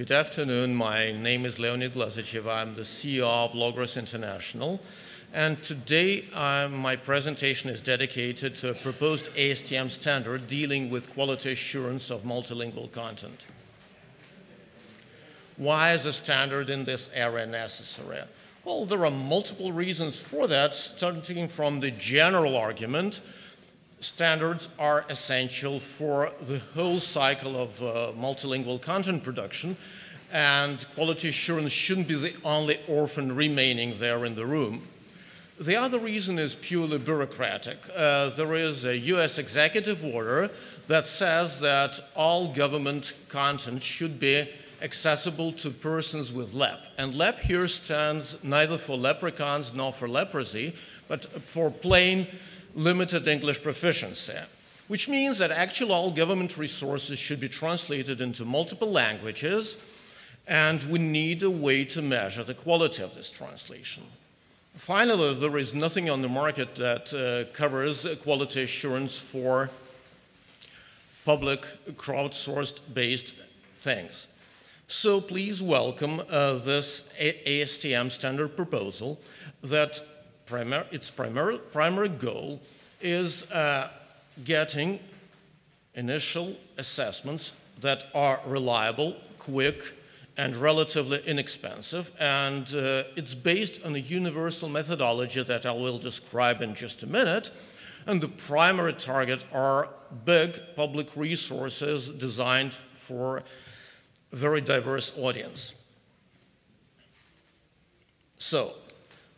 Good afternoon. My name is Leonid Glazychev. I'm the CEO of Logrus International. And today, my presentation is dedicated to a proposed ASTM standard dealing with quality assurance of multilingual content. Why is a standard in this area necessary? Well, there are multiple reasons for that, starting from the general argument. Standards are essential for the whole cycle of multilingual content production, and quality assurance shouldn't be the only orphan remaining there in the room. The other reason is purely bureaucratic. There is a US executive order that says that all government content should be accessible to persons with LEP. And LEP here stands neither for leprechauns nor for leprosy, but for plain limited English proficiency, which means that actually all government resources should be translated into multiple languages, and we need a way to measure the quality of this translation. Finally, there is nothing on the market that covers quality assurance for public crowdsourced-based things. So please welcome this ASTM standard proposal that its primary goal is getting initial assessments that are reliable, quick, and relatively inexpensive. And it's based on a universal methodology that I will describe in just a minute. And the primary targets are big public resources designed for a very diverse audience. So,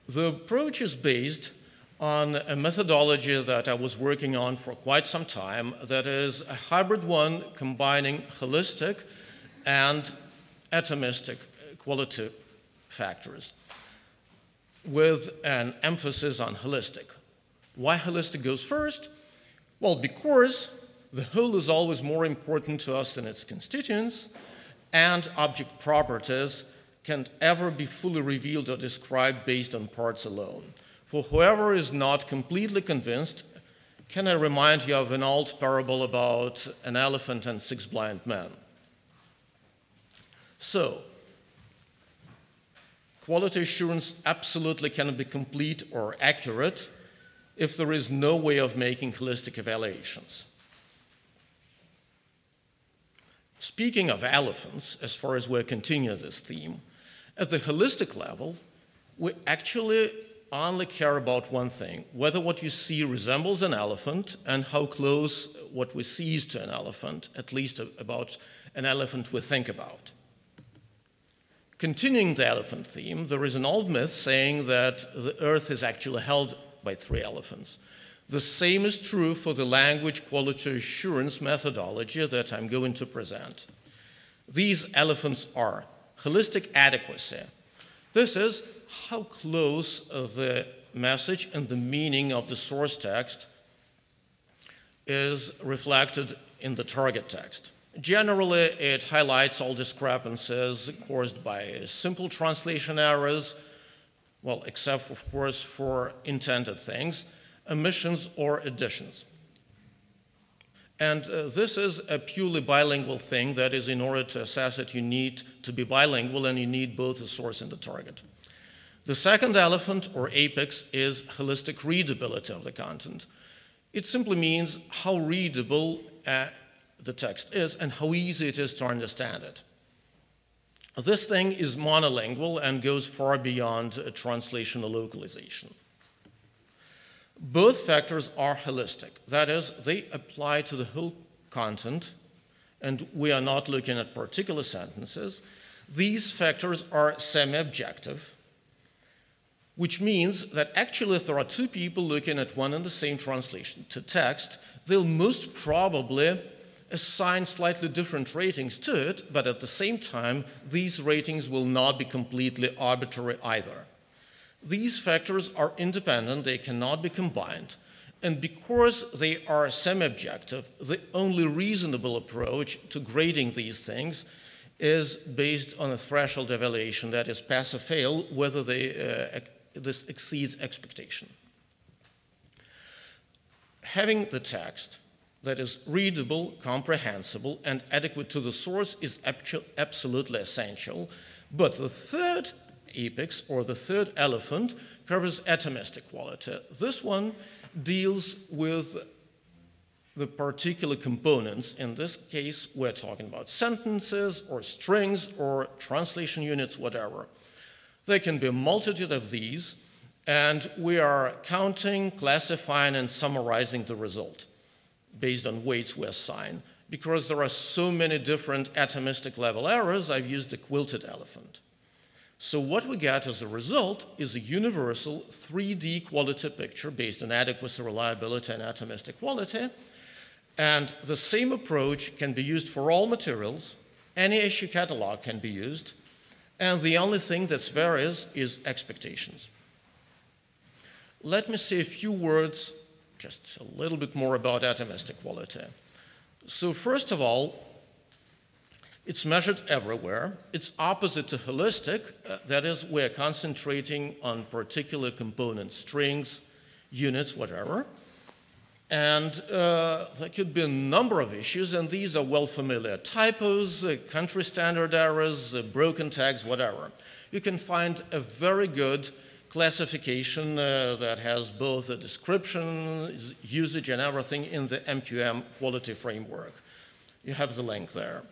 the approach is based on a methodology that I was working on for quite some time, that is a hybrid one combining holistic and atomistic quality factors with an emphasis on holistic. Why holistic goes first? Well, because the whole is always more important to us than its constituents, and object properties can't ever be fully revealed or described based on parts alone. For whoever is not completely convinced, can I remind you of an old parable about an elephant and 6 blind men? So, quality assurance absolutely cannot be complete or accurate if there is no way of making holistic evaluations. Speaking of elephants, as far as we continue this theme, at the holistic level, we actually only care about one thing, whether what you see resembles an elephant and how close what we see is to an elephant, at least about an elephant we think about. Continuing the elephant theme, there is an old myth saying that the Earth is actually held by 3 elephants. The same is true for the language quality assurance methodology that I'm going to present. These elephants are holistic adequacy. This is how close the message and the meaning of the source text is reflected in the target text. Generally, it highlights all discrepancies caused by simple translation errors, well, except, of course, for intended things, omissions or additions. And this is a purely bilingual thing. That is, in order to assess it, you need to be bilingual, and you need both the source and the target. The second elephant, or apex, is holistic readability of the content. It simply means how readable the text is and how easy it is to understand it. This thing is monolingual and goes far beyond translation or localization. Both factors are holistic. That is, they apply to the whole content, and we are not looking at particular sentences. These factors are semi-objective, which means that actually if there are 2 people looking at one and the same translation to text, they'll most probably assign slightly different ratings to it, but at the same time, these ratings will not be completely arbitrary either. These factors are independent, they cannot be combined, and because they are semi-objective, the only reasonable approach to grading these things is based on a threshold evaluation, that is pass or fail, whether this exceeds expectation. Having the text that is readable, comprehensible, and adequate to the source is absolutely essential. But the third apex, or the third elephant, covers atomistic quality. This one deals with the particular components. In this case, we're talking about sentences or strings or translation units, whatever. There can be a multitude of these, and we are counting, classifying, and summarizing the result based on weights we assign. Because there are so many different atomistic level errors, I've used a quilted elephant. So what we get as a result is a universal 3D quality picture based on adequacy, reliability, and atomistic quality. And the same approach can be used for all materials. Any issue catalog can be used. And the only thing that varies is expectations. Let me say a few words, just a little bit more about atomistic quality. So first of all, it's measured everywhere. It's opposite to holistic. That is, we're concentrating on particular components, strings, units, whatever. And there could be a number of issues, and these are well familiar. Typos, country standard errors, broken tags, whatever. You can find a very good classification that has both a description, usage, and everything in the MQM quality framework. You have the link there.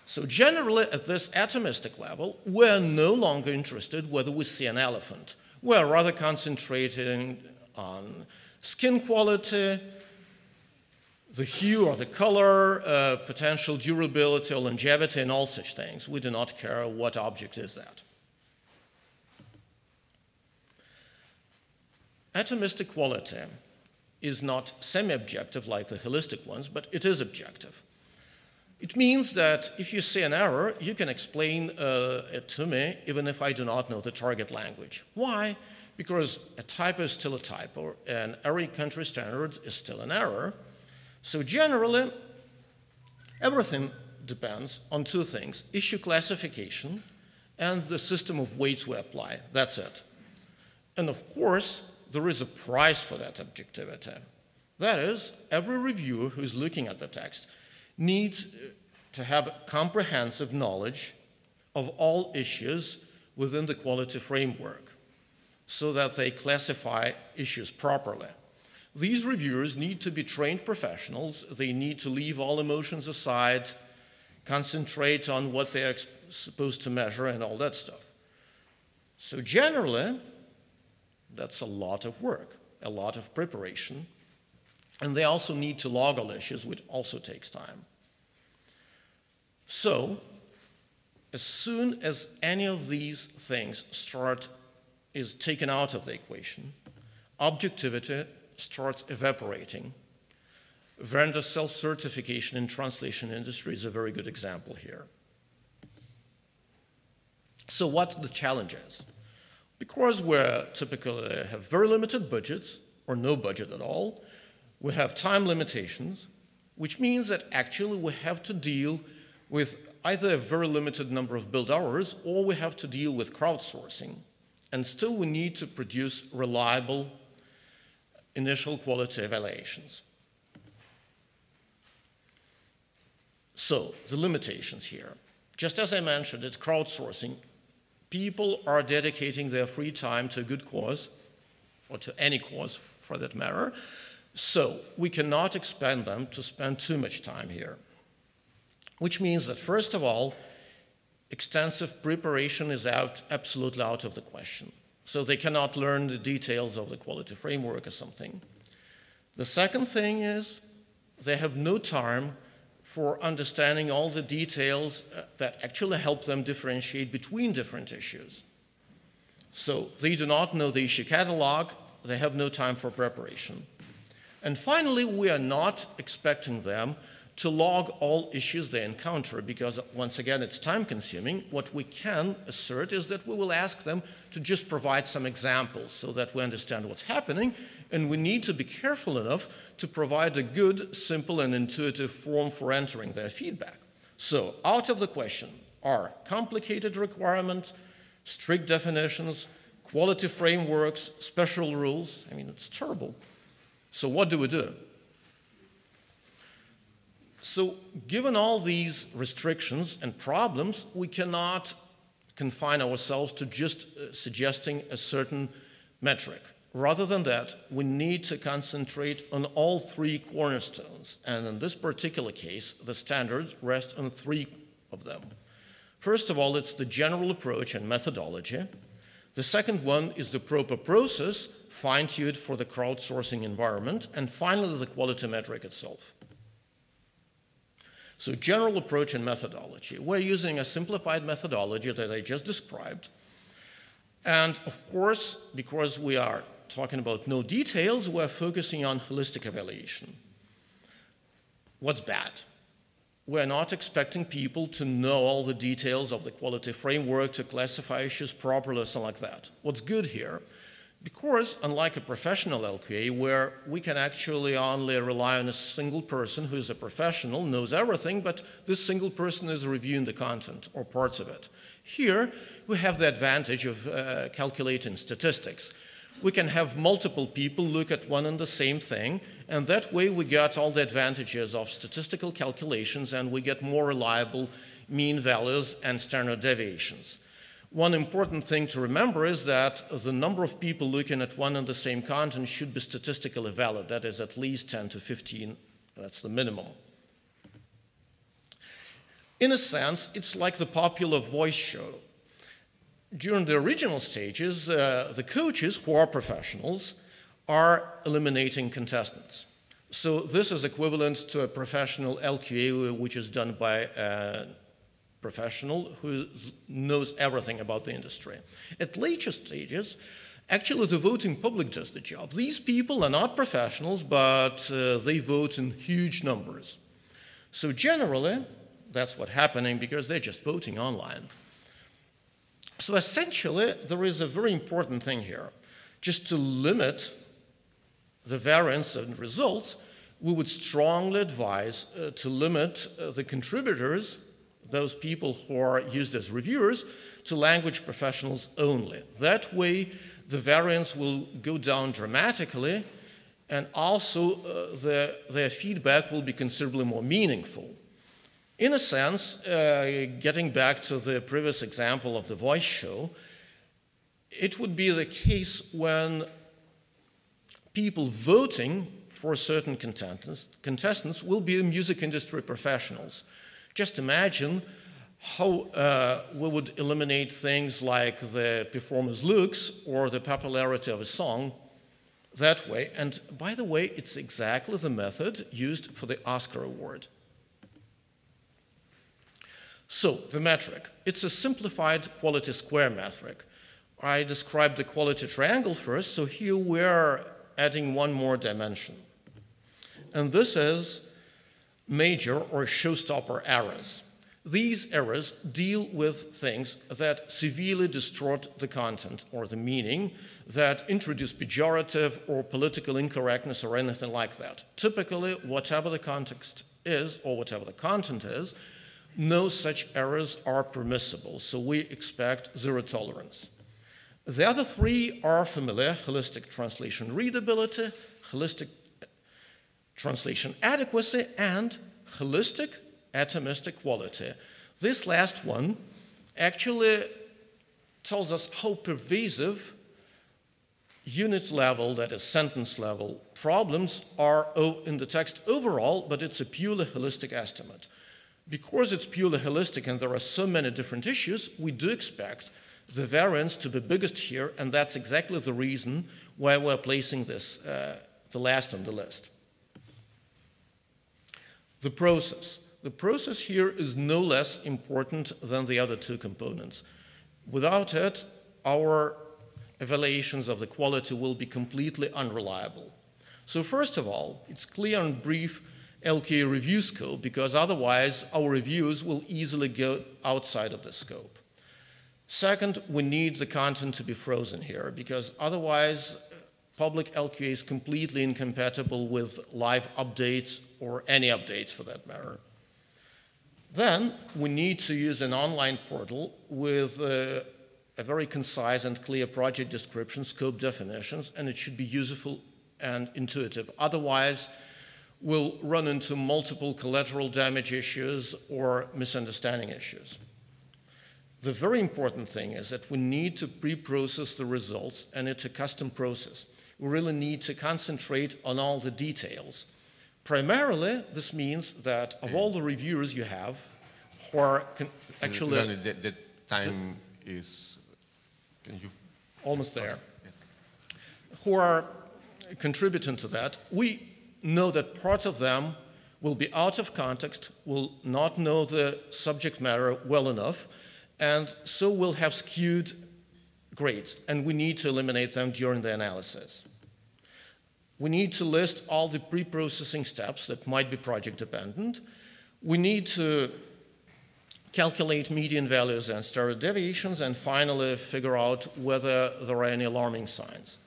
So generally, at this atomistic level, we're no longer interested whether we see an elephant. We're rather concentrating on skin quality, the hue or the color, potential durability or longevity, and all such things. We do not care what object is that. Atomistic quality is not semi-objective like the holistic ones, but it is objective. It means that if you see an error, you can explain it to me even if I do not know the target language. Why? Because a typo is still a typo, and every country standard is still an error. So generally, everything depends on two things: issue classification and the system of weights we apply. That's it. And of course, there is a price for that objectivity. That is, every reviewer who's looking at the text needs to have comprehensive knowledge of all issues within the quality framework so that they classify issues properly. These reviewers need to be trained professionals. They need to leave all emotions aside, concentrate on what they are supposed to measure and all that stuff. So generally, that's a lot of work, a lot of preparation. And they also need to log all issues, which also takes time. So, as soon as any of these things is taken out of the equation, objectivity starts evaporating. Vendor self-certification in translation industry is a very good example here. So what the challenge is? Because we typically have very limited budgets, or no budget at all, we have time limitations, which means that actually we have to deal with either a very limited number of build hours, or we have to deal with crowdsourcing. And still we need to produce reliable initial quality evaluations. So, the limitations here. Just as I mentioned, it's crowdsourcing. People are dedicating their free time to a good cause, or to any cause for that matter. So, we cannot expect them to spend too much time here. Which means that, first of all, extensive preparation is absolutely out of the question. So they cannot learn the details of the quality framework or something. The second thing is they have no time for understanding all the details that actually help them differentiate between different issues. So they do not know the issue catalog, they have no time for preparation. And finally, we are not expecting them to log all issues they encounter, because once again, it's time-consuming. What we can assert is that we will ask them to just provide some examples so that we understand what's happening, and we need to be careful enough to provide a good, simple, and intuitive form for entering their feedback. So out of the question are complicated requirements, strict definitions, quality frameworks, special rules. I mean, it's terrible. So what do we do? So given all these restrictions and problems, we cannot confine ourselves to just suggesting a certain metric. Rather than that, we need to concentrate on all three cornerstones. And in this particular case, the standards rest on three of them. First of all, it's the general approach and methodology. The second one is the proper process, fine-tuned for the crowdsourcing environment. And finally, the quality metric itself. So general approach and methodology. We're using a simplified methodology that I just described. And of course, because we are talking about no details, we're focusing on holistic evaluation. What's bad? We're not expecting people to know all the details of the quality framework, to classify issues properly, or something like that. What's good here? Because unlike a professional LQA, where we can actually only rely on a single person who is a professional, knows everything, but this single person is reviewing the content or parts of it. Here, we have the advantage of calculating statistics. We can have multiple people look at one and the same thing, and that way we get all the advantages of statistical calculations, and we get more reliable mean values and standard deviations. One important thing to remember is that the number of people looking at one and the same content should be statistically valid. That is at least 10 to 15. That's the minimum. In a sense, it's like the popular voice show. During the original stages, the coaches, who are professionals, are eliminating contestants. So this is equivalent to a professional LQA, which is done by a professional who knows everything about the industry. At later stages, actually the voting public does the job. These people are not professionals, but they vote in huge numbers. So generally, that's what's happening because they're just voting online. So essentially, there is a very important thing here. Just to limit the variance in results, we would strongly advise to limit the contributors, those people who are used as reviewers, to language professionals only. That way, the variance will go down dramatically, and also their feedback will be considerably more meaningful. In a sense, getting back to the previous example of the voice show, it would be the case when people voting for certain contestants will be music industry professionals. Just imagine how we would eliminate things like the performer's looks or the popularity of a song that way. And by the way, it's exactly the method used for the Oscar award. So, the metric. It's a simplified quality square metric. I described the quality triangle first, so here we're adding one more dimension. And this is major or showstopper errors. These errors deal with things that severely distort the content or the meaning, that introduce pejorative or political incorrectness or anything like that. Typically, whatever the context is or whatever the content is, no such errors are permissible, so we expect zero tolerance. The other three are familiar: holistic translation readability, holistic translation adequacy, and holistic atomistic quality. This last one actually tells us how pervasive unit level, that is sentence level, problems are in the text overall, but it's a purely holistic estimate. Because it's purely holistic and there are so many different issues, we do expect the variance to be biggest here, and that's exactly the reason why we're placing this the last on the list. The process. The process here is no less important than the other two components. Without it, our evaluations of the quality will be completely unreliable. So first of all, it's clear and brief LQA review scope, because otherwise our reviews will easily go outside of the scope. Second, we need the content to be frozen here, because otherwise public LQA is completely incompatible with live updates or any updates for that matter. Then we need to use an online portal with a very concise and clear project description, scope definitions, and it should be useful and intuitive. Otherwise, we'll run into multiple collateral damage issues or misunderstanding issues. The very important thing is that we need to pre-process the results, and it's a custom process. We really need to concentrate on all the details. Primarily, this means that of all the reviewers you have, who are actually... Leonid, the time is... Can you... Almost there. Yes. Who are contributing to that, we know that part of them will be out of context, will not know the subject matter well enough, and so will have skewed grades, and we need to eliminate them during the analysis. We need to list all the pre-processing steps that might be project dependent. We need to calculate median values and standard deviations, and finally figure out whether there are any alarming signs.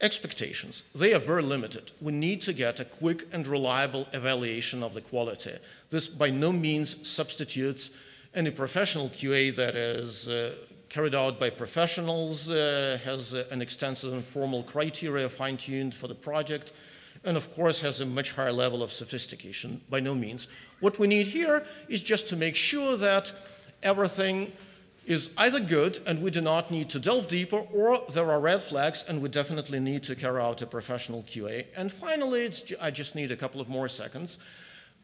Expectations, they are very limited. We need to get a quick and reliable evaluation of the quality. This by no means substitutes any professional QA that is carried out by professionals, has an extensive and formal criteria fine-tuned for the project, and of course has a much higher level of sophistication, by no means. What we need here is just to make sure that everything is either good and we do not need to delve deeper, or there are red flags and we definitely need to carry out a professional QA. And finally, I just need a couple of more seconds.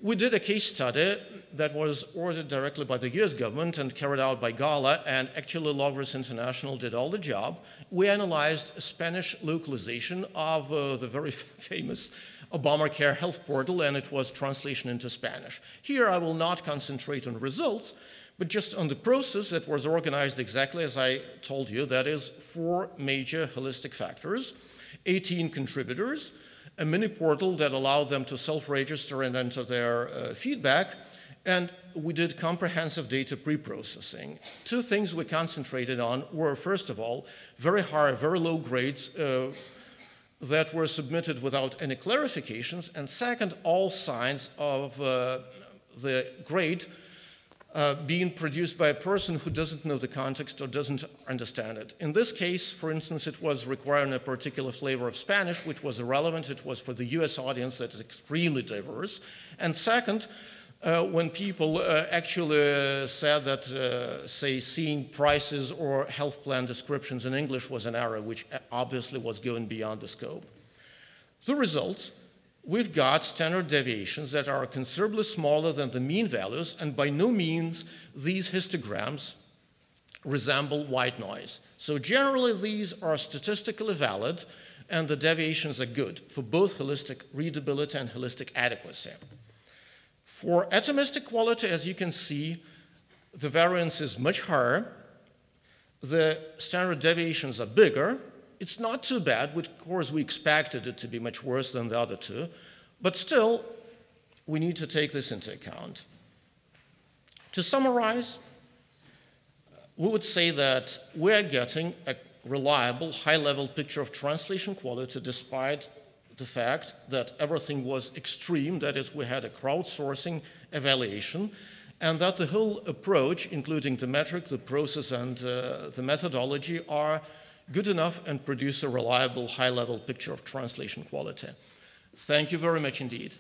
We did a case study that was ordered directly by the US government and carried out by Gala, and actually Logrus International did all the job. We analyzed a Spanish localization of the very famous Obamacare health portal, and it was translation into Spanish. Here I will not concentrate on results, but just on the process that was organized exactly as I told you. That is 4 major holistic factors, 18 contributors, a mini portal that allowed them to self-register and enter their feedback, and we did comprehensive data pre-processing. 2 things we concentrated on were, first of all, very high, very low grades that were submitted without any clarifications, and second, all signs of the grade being produced by a person who doesn't know the context or doesn't understand it. In this case, for instance, it was requiring a particular flavor of Spanish, which was irrelevant. It was for the US audience that is extremely diverse. And second, when people actually said that, say, seeing prices or health plan descriptions in English was an error, which obviously was going beyond the scope. The results, we've got standard deviations that are considerably smaller than the mean values, and by no means these histograms resemble white noise. So generally these are statistically valid, and the deviations are good for both holistic readability and holistic adequacy. For atomistic quality, as you can see, the variance is much higher. The standard deviations are bigger. It's not too bad, which of course we expected it to be much worse than the other 2, but still, we need to take this into account. To summarize, we would say that we're getting a reliable, high-level picture of translation quality despite the fact that everything was extreme, that is, we had a crowdsourcing evaluation, and that the whole approach, including the metric, the process, and the methodology, are good enough and produce a reliable, high-level picture of translation quality. Thank you very much indeed.